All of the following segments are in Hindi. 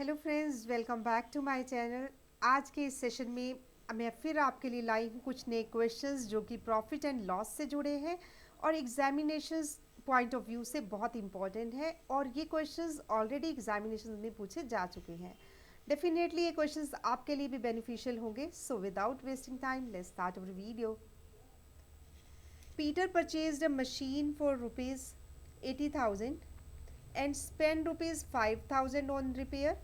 Hello friends, welcome back to my channel. आज के इस सेशन में मैं फिर आपके लिए लाई हूँ कुछ नए क्वेश्चंस जो कि प्रॉफिट एंड लॉस से जुड़े हैं और एग्जामिनेशंस पॉइंट ऑफ व्यू से बहुत इंपॉर्टेंट है। और ये क्वेश्चंस ऑलरेडी एग्जामिनेशन में पूछे जा चुके हैं। डेफिनेटली ये क्वेश्चंस आपके लिए भी बेनिफिशियल होंगे। So without wasting time let's start our video. Peter purchased a machine for rupees 80,000 and spent rupees 5,000 on repair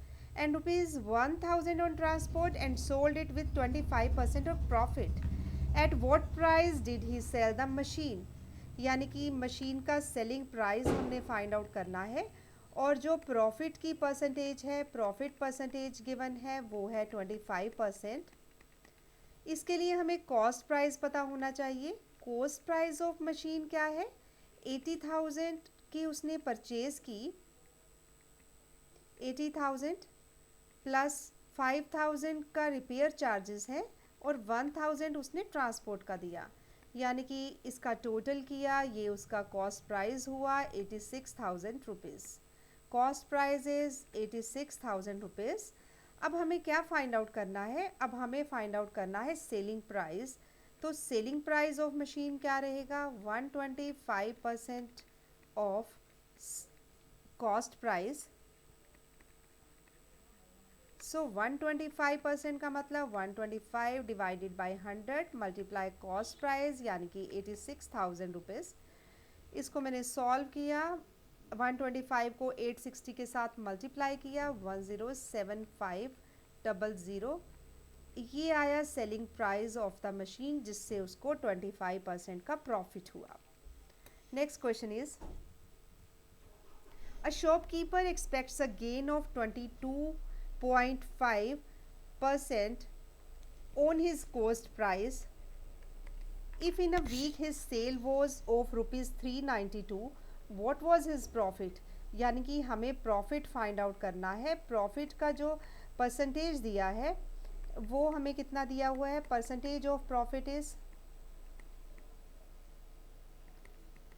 and rupees 1,000 on transport and sold it with 25% of profit. At what price did he sell the machine? यानी कि मशीन का सेलिंग प्राइस हमने फाइंड आउट करना है और जो प्रॉफिट की परसेंटेज है, प्रॉफिट परसेंटेज गिवन है वो है 25%। इसके लिए हमें कॉस्ट प्राइस पता होना चाहिए। कॉस्ट प्राइस ऑफ मशीन क्या है? 80,000 की उसने परचेज की, 80,000 प्लस 5,000 का रिपेयर चार्जेस है और 1,000 उसने ट्रांसपोर्ट का दिया, यानी कि इसका टोटल किया, ये उसका कॉस्ट प्राइस हुआ 86,000 rupees. Cost price is 86,000 rupees. अब हमें क्या फाइंड आउट करना है? अब हमें फाइंड आउट करना है सेलिंग प्राइस। तो सेलिंग प्राइस ऑफ मशीन क्या रहेगा? 125% ऑफ कॉस्ट प्राइस। सो 125% का मतलब 125 divided by 100 multiply cost price यानी कि 86,000 रुपीज़। इसको मैंने सॉल्व किया, 125 को 860 के साथ मल्टीप्लाई किया, 107500, ये आया selling price of the machine जिससे उसको 25% का प्रॉफिट हुआ। Next question is a shopkeeper aspects a gain of 22.5% on his cost price. If in a week his sale was of rupees 392, what was his profit? यानी कि हमें प्रॉफिट फाइंड आउट करना है। प्रॉफिट का जो परसेंटेज दिया है वो हमें कितना दिया हुआ है? Percentage of profit is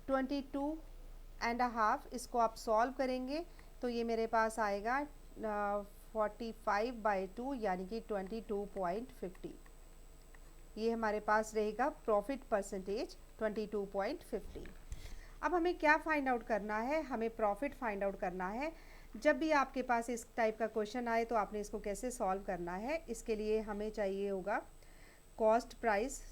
22.5। इसको आप सॉल्व करेंगे तो ये मेरे पास आएगा 45/2 यानी कि 22.50। ये हमारे पास रहेगा प्रॉफिट परसेंटेज 22.50। अब हमें क्या फाइंड आउट करना है? हमें प्रॉफिट फाइंड आउट करना है। जब भी आपके पास इस टाइप का क्वेश्चन आए तो आपने इसको कैसे सॉल्व करना है? इसके लिए हमें चाहिए होगा कॉस्ट प्राइस।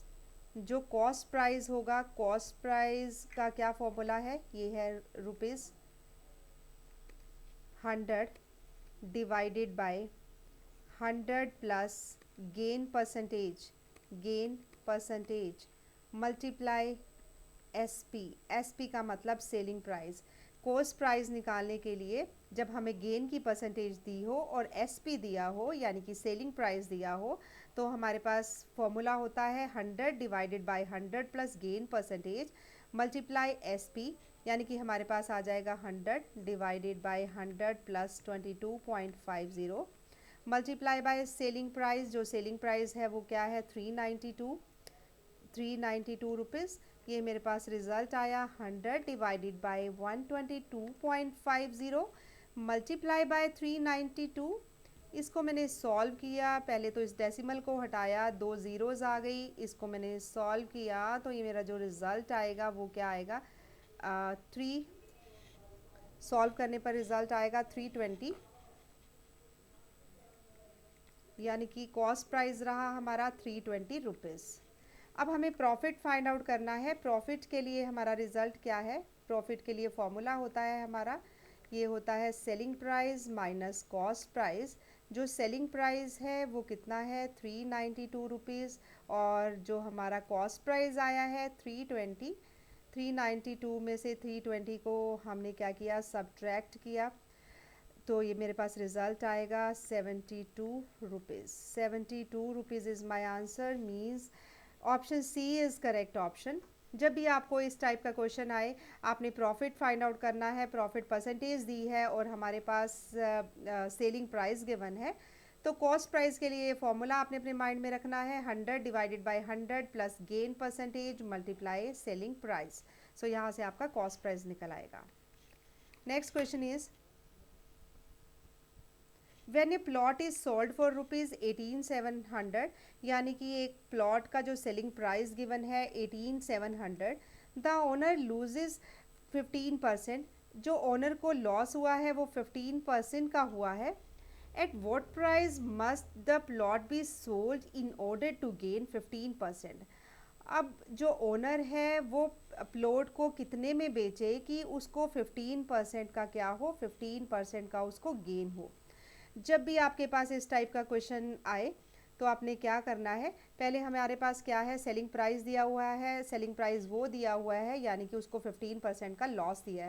जो कॉस्ट प्राइस होगा, कॉस्ट प्राइस का क्या फॉर्मूला है? ये है rupees 100 divided by 100 plus gain percentage multiply SP का मतलब सेलिंग प्राइस। कॉस्ट प्राइस निकालने के लिए जब हमें गेन की परसेंटेज दी हो और एसपी दिया हो यानी कि सेलिंग प्राइस दिया हो तो हमारे पास फॉर्मूला होता है 100 divided by 100 plus gain percentage multiply SP, यानी कि हमारे पास आ जाएगा 100 divided by 100 plus 22.50 multiply by selling price. जो सेलिंग प्राइस है वो क्या है? 392 रुपीज़। ये मेरे पास रिजल्ट आया 100 डिवाइडेड बाय 122.50 मल्टीप्लाई बाय 392। इसको मैंने सॉल्व किया, पहले तो इस डेसिमल को हटाया, 2 ज़ीरोज़ आ गई, इसको मैंने सॉल्व किया तो ये मेरा जो रिज़ल्ट आएगा वो क्या आएगा? 3 सॉल्व करने पर रिज़ल्ट आएगा 320, यानी कि कॉस्ट प्राइस रहा हमारा 320 रुपीज़। अब हमें प्रॉफिट फाइंड आउट करना है। प्रॉफिट के लिए हमारा रिजल्ट क्या है? प्रॉफिट के लिए फॉर्मूला होता है हमारा, ये होता है selling price minus cost price. जो सेलिंग प्राइस है वो कितना है? 392 रुपीज़ और जो हमारा कॉस्ट प्राइस आया है 320। 392 में से 320 को हमने क्या किया? सब्ट्रैक्ट किया तो ये मेरे पास रिज़ल्ट आएगा 72 rupees. 72 rupees is my answer, means option C is correct option. जब भी आपको इस टाइप का क्वेश्चन आए, आपने प्रॉफिट फाइंड आउट करना है, प्रॉफिट परसेंटेज दी है और हमारे पास सेलिंग प्राइस गिवन है, तो कॉस्ट प्राइस के लिए फॉर्मूला आपने अपने माइंड में रखना है 100 divided by 100 plus gain percentage multiply selling price. So यहाँ से आपका कॉस्ट प्राइस निकल आएगा। Next question is when a plot is sold for rupees 18,700, यानी कि एक प्लॉट का जो सेलिंग प्राइस गिवन है 18,700, द ओनर लूजेज 15%, जो ओनर को लॉस हुआ है वो 15% का हुआ है। At what price must the plot be sold in order to gain 15%। अब जो ओनर है वो प्लॉट को कितने में बेचे कि उसको 15% का क्या हो, 15% का उसको गेन हो। जब भी आपके पास इस टाइप का क्वेश्चन आए तो आपने क्या करना है, पहले हमारे पास क्या है, सेलिंग प्राइस दिया हुआ है, सेलिंग प्राइस वो दिया हुआ है यानी कि उसको 15% का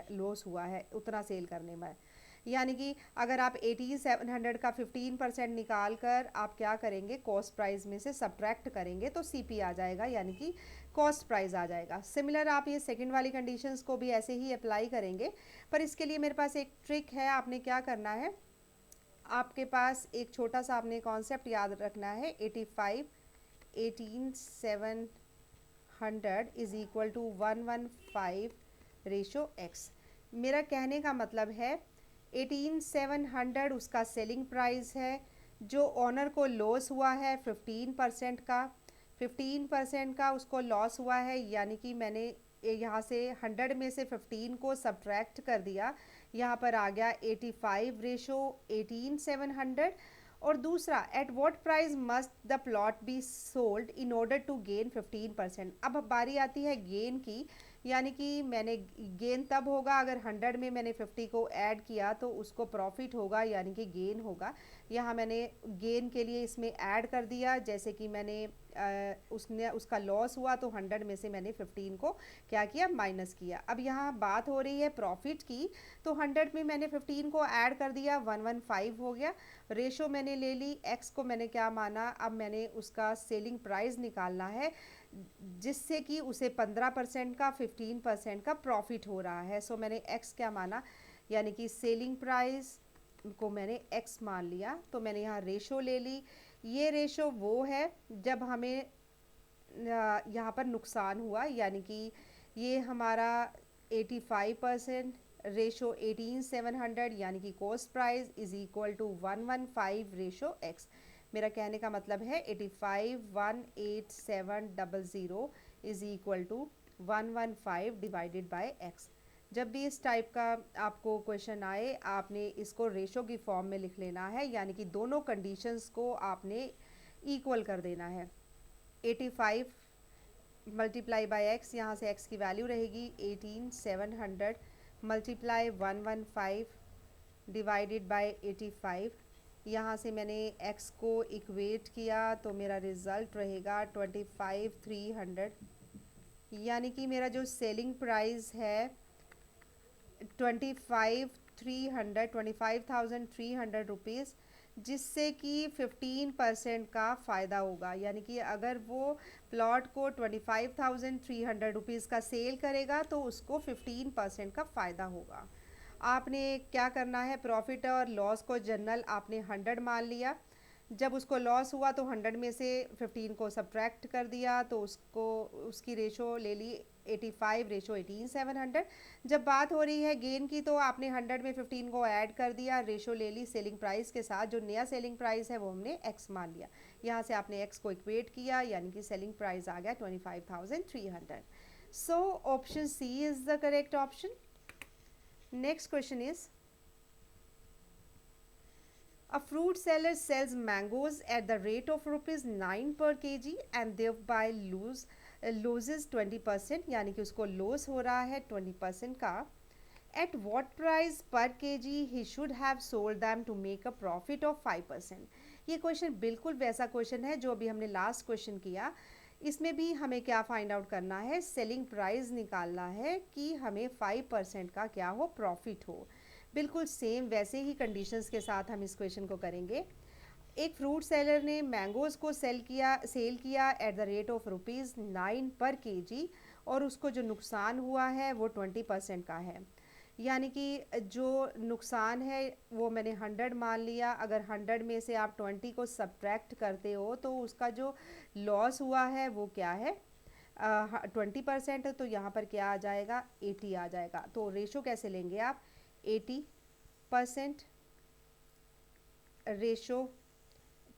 लॉस हुआ है उतना सेल करने में। यानी कि अगर आप 18,700 का 15% निकाल कर आप क्या करेंगे, कॉस्ट प्राइस में से सब्ट्रैक्ट करेंगे तो सीपी आ जाएगा, यानी कि कॉस्ट प्राइस आ जाएगा। सिमिलर आप ये सेकंड वाली कंडीशंस को भी ऐसे ही अप्लाई करेंगे, पर इसके लिए मेरे पास एक ट्रिक है। आपने क्या करना है, आपके पास एक छोटा सा आपने कॉन्सेप्ट याद रखना है, 18,700 is equal to 115 ratio x. मेरा कहने का मतलब है 18,700 उसका सेलिंग प्राइस है, जो ऑनर को लॉस हुआ है 15% का, 15% का उसको लॉस हुआ है, यानी कि मैंने यहाँ से 100 में से 15 को सब्ट्रैक्ट कर दिया, यहाँ पर आ गया 85 रेशो 18,700। और दूसरा, at what price must the plot be sold in order to gain 15%। अब बारी आती है गेन की, यानी कि मैंने गेन तब होगा अगर 100 में मैंने 50 को ऐड किया तो उसको प्रॉफिट होगा, यानी कि गेन होगा। यहाँ मैंने गेन के लिए इसमें ऐड कर दिया, जैसे कि मैंने उसका लॉस हुआ तो 100 में से मैंने 15 को क्या किया, माइनस किया। अब यहाँ बात हो रही है प्रॉफिट की, तो 100 में मैंने 15 को ऐड कर दिया, 115 हो गया। रेशो मैंने ले ली, एक्स को मैंने क्या माना, अब मैंने उसका सेलिंग प्राइस निकालना है जिससे कि उसे 15% का 15% का प्रॉफिट हो रहा है। सो मैंने एक्स क्या माना, यानी कि सेलिंग प्राइस को मैंने एक्स मान लिया, तो मैंने यहाँ रेशो ले ली। ये रेशो वो है जब हमें यहाँ पर नुकसान हुआ, यानी कि ये हमारा 85% रेशो 18,700, यानी कि cost price is equal to 115 ratio x. मेरा कहने का मतलब है 85,18700 is equal to 115 divided by x. जब भी इस टाइप का आपको क्वेश्चन आए, आपने इसको रेशो की फॉर्म में लिख लेना है, यानी कि दोनों कंडीशंस को आपने इक्वल कर देना है। 85 मल्टीप्लाई बाय एक्स, यहाँ से एक्स की वैल्यू रहेगी 18,700 मल्टीप्लाई 115 डिवाइडेड बाय 85। यहाँ से मैंने x को इक्वेट किया तो मेरा रिज़ल्ट रहेगा 25,300, यानी कि मेरा जो सेलिंग प्राइस है 25,300 रुपीज़, जिससे कि 15% का फ़ायदा होगा। यानी कि अगर वो प्लॉट को 25,300 रुपीज़ का सेल करेगा तो उसको 15% का फ़ायदा होगा। आपने क्या करना है, प्रॉफिट और लॉस को जनरल आपने 100 मान लिया, जब उसको लॉस हुआ तो 100 में से 15 को सब्ट्रैक्ट कर दिया तो उसकी रेशो ले ली 85 रेशो 18,700। जब बात हो रही है गेन की तो आपने 100 में 15 को ऐड कर दिया, रेशो ले ली सेलिंग प्राइस के साथ, जो नया सेलिंग प्राइस है वो हमने एक्स मान लिया। यहाँ से आपने एक्स को इक्वेट किया, यानी कि सेलिंग प्राइस आ गया 25,300। So option C is the correct option. Next question is, a fruit seller sells mangoes at the rate of rupees 9 per kg and thereby loses 20%, यानी कि उसको लॉस हो रहा है 20% का। At what price per kg he should have sold them to make a profit of 5%। ये क्वेश्चन बिल्कुल वैसा क्वेश्चन है जो अभी हमने लास्ट क्वेश्चन किया। इसमें भी हमें क्या फाइंड आउट करना है, सेलिंग प्राइस निकालना है कि हमें 5% का क्या हो, प्रॉफिट हो। बिल्कुल सेम वैसे ही कंडीशंस के साथ हम इस क्वेश्चन को करेंगे। एक फ्रूट सेलर ने मैंगोज को सेल किया at the rate of rupees 9 पर केजी, और उसको जो नुकसान हुआ है वो 20% का है। यानी कि जो नुकसान है वो मैंने 100 मान लिया, अगर 100 में से आप 20 को सब्ट्रैक्ट करते हो तो उसका जो लॉस हुआ है वो क्या है, 20%। तो यहाँ पर क्या आ जाएगा, 80 आ जाएगा। तो रेशो कैसे लेंगे आप, 80% रेशो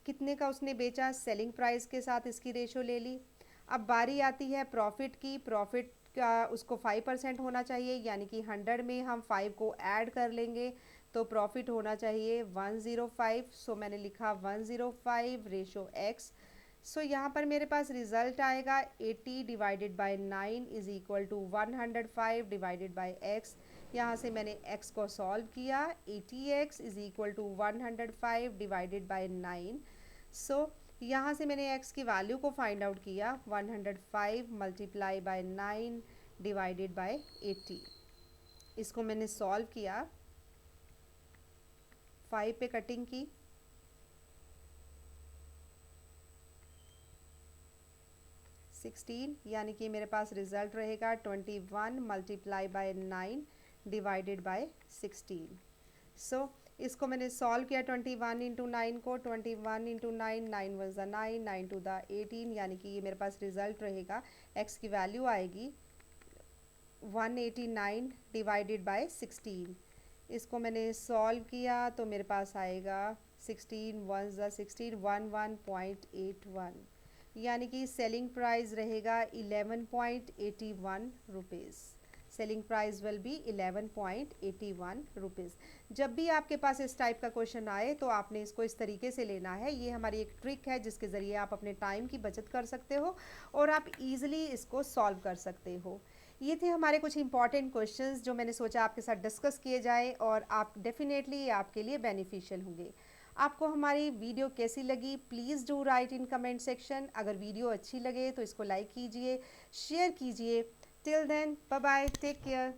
कितने का उसने बेचा, सेलिंग प्राइस के साथ इसकी रेशो ले ली। अब बारी आती है प्रॉफिट की। प्रॉफिट का उसको 5% होना चाहिए, यानी कि 100 में हम 5 को ऐड कर लेंगे तो प्रॉफिट होना चाहिए 105। सो मैंने लिखा 105 रेशो एक्स। सो यहाँ पर मेरे पास रिजल्ट आएगा 80 divided by 9 is equal to 105 divided by x. यहाँ से मैंने x को सॉल्व किया, 80x is equal to 105 divided by 9। So यहाँ से मैंने x की वैल्यू को फाइंड आउट किया, 105 मल्टीप्लाई बाय 9 डिवाइडेड बाय 80। इसको मैंने सॉल्व किया, 5 पे कटिंग की, 16, यानी कि मेरे पास रिजल्ट रहेगा 21 मल्टीप्लाई बाय 9 डिवाइडेड बाय 16। सो इसको मैंने सॉल्व किया 21 इंटू 9 को, 21 इंटू 9, 9 वन ज़ा 9, 9 टू द 18, यानी कि ये मेरे पास रिजल्ट रहेगा, x की वैल्यू आएगी 189 डिवाइडेड बाय 16। इसको मैंने सॉल्व किया तो मेरे पास आएगा 16 वन ज़ा 16, 11.81, यानी कि सेलिंग प्राइस रहेगा 11.81 rupees. Selling price will be 11.81 rupees. जब भी आपके पास इस टाइप का क्वेश्चन आए तो आपने इसको इस तरीके से लेना है। ये हमारी एक ट्रिक है जिसके ज़रिए आप अपने टाइम की बचत कर सकते हो और आप इजीली इसको सॉल्व कर सकते हो। ये थे हमारे कुछ इंपॉर्टेंट क्वेश्चंस जो मैंने सोचा आपके साथ डिस्कस किए जाए और आप डेफिनेटली आपके लिए बेनिफिशियल होंगे। आपको हमारी वीडियो कैसी लगी please do write in comment section. अगर वीडियो अच्छी लगे तो इसको लाइक कीजिए, शेयर कीजिए। Till then bye bye, take care.